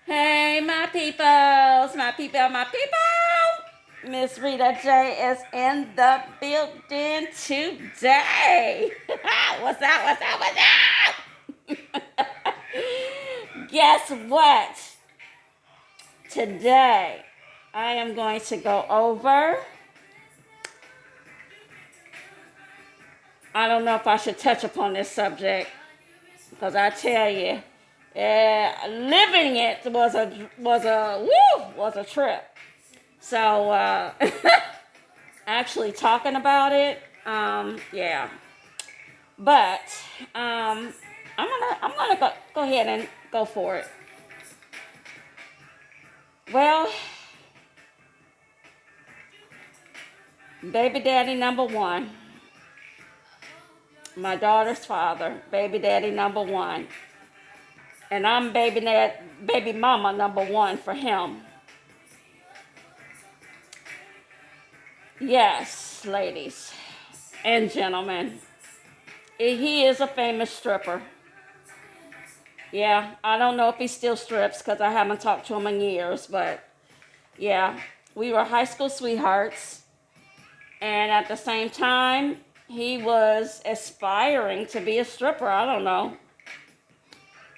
Hey, my peoples, my people, my people. Miss Rita J is in the building today. What's up? What's up? What's up? Guess what? Today, I am going to go over. I don't know if I should touch upon this subject because I tell you, living it was a trip. So actually talking about it, yeah. But I'm gonna go ahead and go for it. Well, baby daddy number one, my daughter's father, baby daddy number one, and I'm baby mama number one for him. Yes, ladies and gentlemen, he is a famous stripper. Yeah, I don't know if he still strips because I haven't talked to him in years, but yeah, we were high school sweethearts, and at the same time, he was aspiring to be a stripper. I don't know.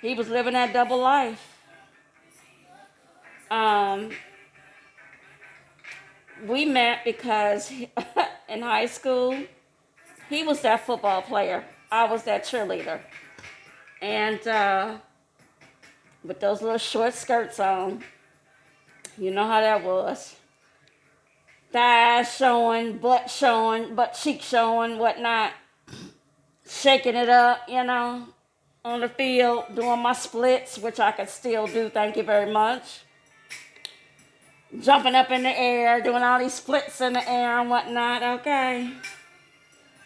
He was living that double life. Um, we met because in high school, he was that football player. I was that cheerleader. And with those little short skirts on, you know how that was. Thighs showing, butt cheek showing, whatnot. Shaking it up, on the field, doing my splits, which I could still do, thank you very much. Jumping up in the air, doing all these splits in the air and whatnot, okay.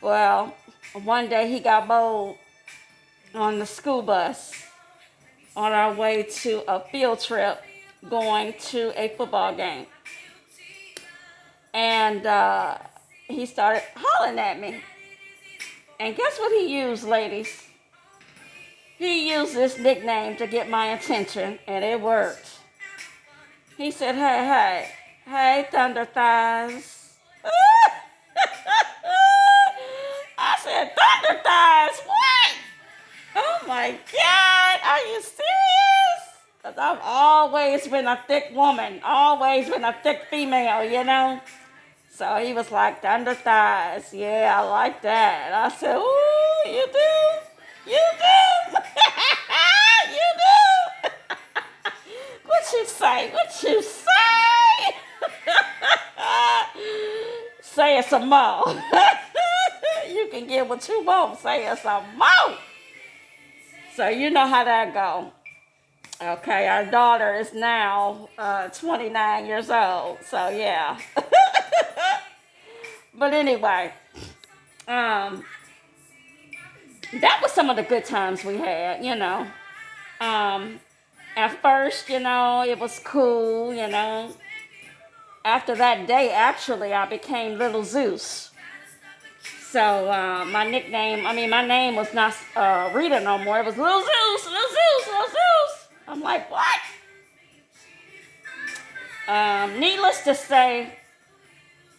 Well, one day he got bold on the school bus on our way to a field trip going to a football game. And he started hollering at me. And guess what he used, ladies? He used this nickname to get my attention, and it worked. He said, hey, Thunder Thighs. I said, Thunder Thighs, what? Oh my God, are you serious? Because I've always been a thick woman, always been a thick female. So he was like, Thunder Thighs. Yeah, I like that. I said, ooh, you do? You do? You do? What you say? What you say? Say it some more. You can get what you want. Say it some more. So you know how that go. Okay, our daughter is now 29 years old. So yeah. But anyway, um, that was some of the good times we had. Um, at first, it was cool. After that day, actually, I became Little Zeus. So my name was not Rita no more. It was Little Zeus, Little Zeus, Little Zeus. I'm like, what? Needless to say,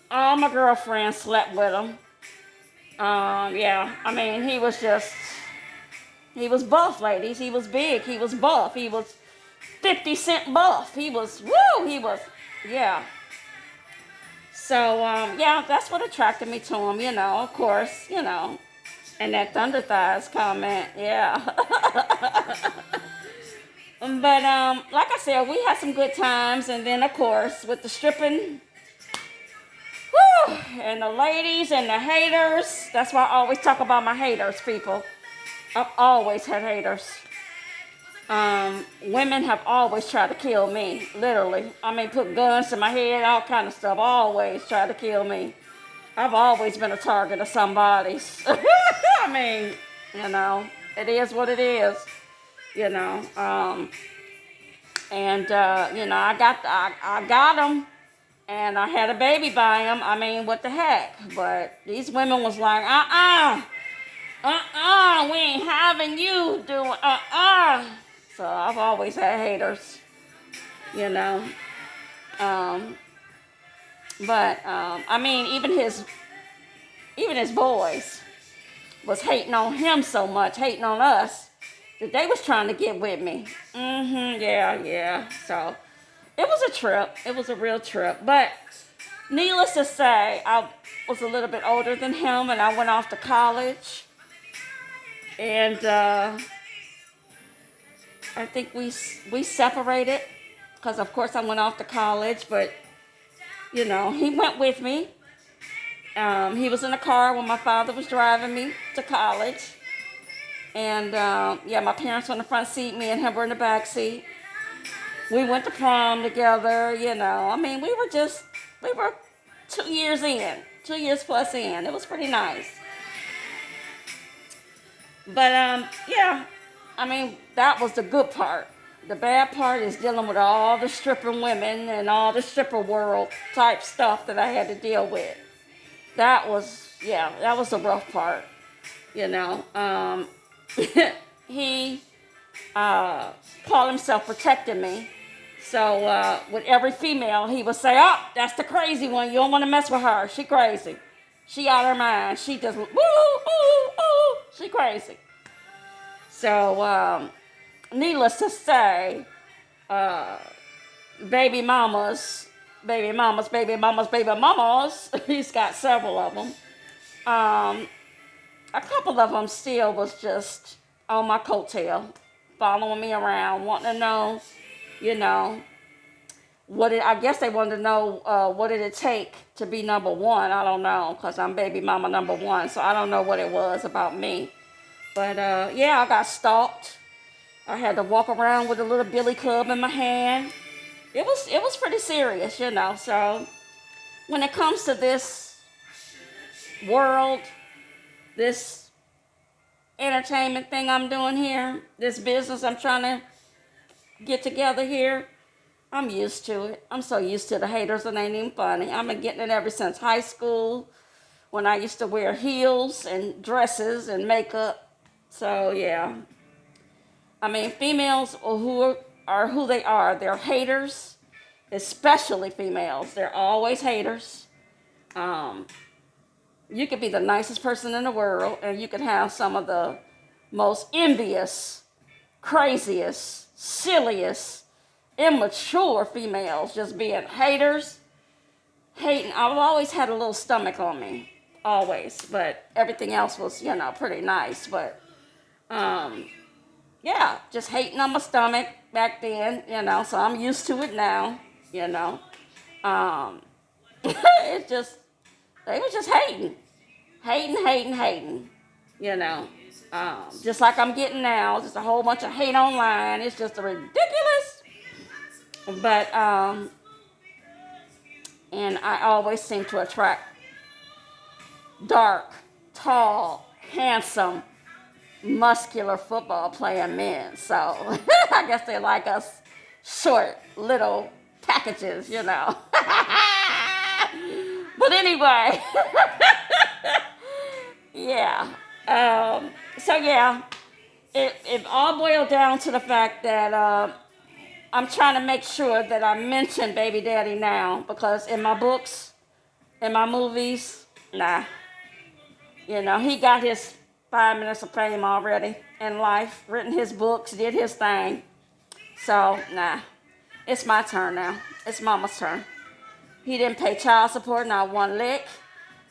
all my girlfriends slept with him. Yeah, he was buff, ladies. He was big. He was buff. He was 50 Cent buff. Yeah. So, yeah, that's what attracted me to him, of course. And that Thunder Thighs comment, yeah. But, like I said, we had some good times. And then, of course, with the stripping, whew, and the ladies and the haters, that's why I always talk about my haters, people. I've always had haters. Women have always tried to kill me, literally. Put guns to my head, all kind of stuff. Always tried to kill me. I've always been a target of somebody's. I mean, it is what it is. You know, um, and I got him, and I had a baby by him. What the heck? But these women was like, we ain't having you doing. So I've always had haters. you know. Um, but I mean, even his boys was hating on him so much, hating on us, that they was trying to get with me. Yeah, yeah. So it was a trip. It was a real trip. But needless to say, I was a little bit older than him, and I went off to college. And I think we separated because, of course, I went off to college. But he went with me. He was in the car when my father was driving me to college. And yeah, my parents were in the front seat, me and him were in the back seat. We went to prom together, I mean, we were 2 years in, 2 years plus in. It was pretty nice. But yeah, I mean, that was the good part. The bad part is dealing with all the stripping women and all the stripper world type stuff that I had to deal with. Yeah, that was the rough part, you know. He called himself protecting me. So with every female, he would say, "Oh, that's the crazy one. You don't want to mess with her. She crazy. She out of her mind. She just woo, ooh, ooh. She crazy." So needless to say, uh, baby mamas, baby mamas, baby mamas, baby mamas. He's got several of them. Um, a couple of them still was just on my coattail, following me around, wanting to know, you know, I guess they wanted to know what did it take to be number one. I don't know, because I'm baby mama number one, so I don't know what it was about me. But yeah, I got stalked. I had to walk around with a little billy club in my hand. It was pretty serious, So when it comes to this world, this entertainment thing I'm doing here, this business I'm trying to get together here, I'm used to it. I'm so used to the haters, it ain't even funny. I've been getting it ever since high school when I used to wear heels and dresses and makeup. So yeah, I mean, females are who they are. They're haters, especially females. They're always haters. Um, you could be the nicest person in the world, and you could have some of the most envious, craziest, silliest, immature females just being haters, hating. I've always had a little stomach on me, always, but everything else was, pretty nice. But yeah, just hating on my stomach back then, so I'm used to it now, you know. Um, it just, they were just hating, hating, hating, hating, you know. Just like I'm getting now, just a whole bunch of hate online. It's just ridiculous. But, and I always seem to attract dark, tall, handsome, muscular football playing men. So I guess they like us short, little packages. But anyway, yeah. So yeah, it all boiled down to the fact that I'm trying to make sure that I mention Baby Daddy now because in my books, in my movies, nah. He got his 5 minutes of fame already in life, written his books, did his thing. So, nah, it's my turn now. It's mama's turn. He didn't pay child support, not one lick.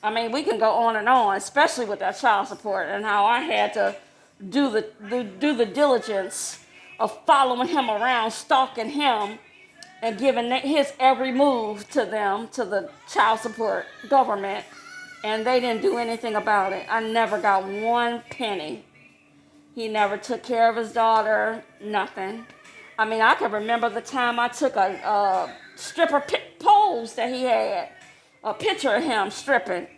I mean, we can go on and on, especially with that child support and how I had to do the diligence of following him around, stalking him, and giving his every move to them, to the child support government, and they didn't do anything about it. I never got one penny. He never took care of his daughter, nothing. I mean, I can remember the time I took a stripper pose that he had, a picture of him stripping,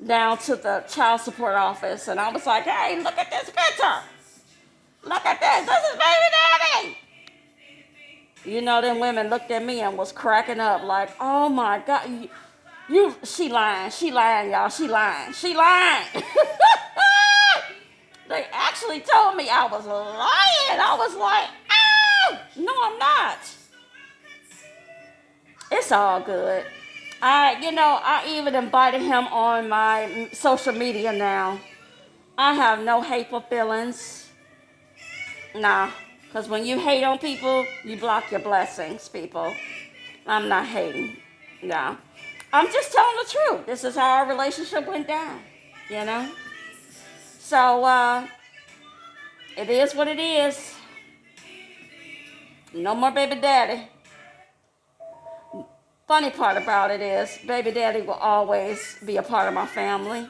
down to the child support office, and I was like, "Hey, look at this picture. Look at this. This is baby daddy." Them women looked at me and was cracking up like, "Oh my God, she lying, y'all, she lying." They actually told me I was lying. I was like, "Oh, no, I'm not." it's all good. I even invited him on my social media now. I have no hateful feelings. Nah, because when you hate on people, you block your blessings, people. I'm not hating. Nah. I'm just telling the truth. This is how our relationship went down, you know? So, it is what it is. No more baby daddy. Funny part about it is, baby daddy will always be a part of my family,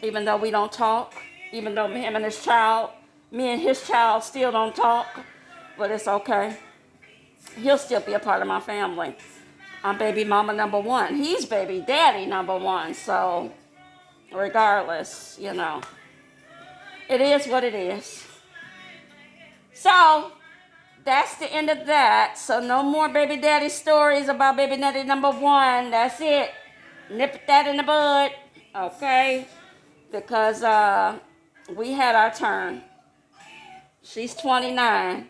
even though we don't talk, even though me and his child still don't talk, but it's okay. He'll still be a part of my family. I'm baby mama number one. He's baby daddy number one. So, regardless, it is what it is. So, that's the end of that. So, no more baby daddy stories about baby daddy number one. That's it. Nip that in the bud. Okay? Because we had our turn. She's 29.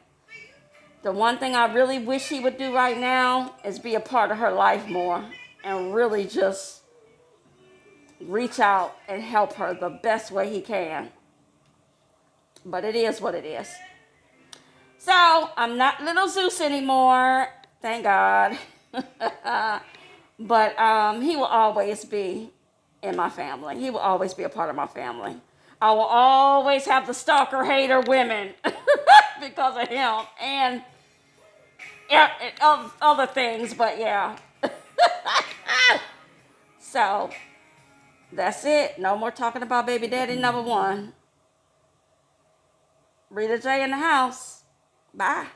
The one thing I really wish he would do right now is be a part of her life more and really just reach out and help her the best way he can. But it is what it is. So I'm not little Zeus anymore, thank God. But he will always be in my family. He will always be a part of my family. I will always have the stalker hater women because of him and other things, but yeah. So that's it. No more talking about baby daddy number one. Rita J in the house. Bye.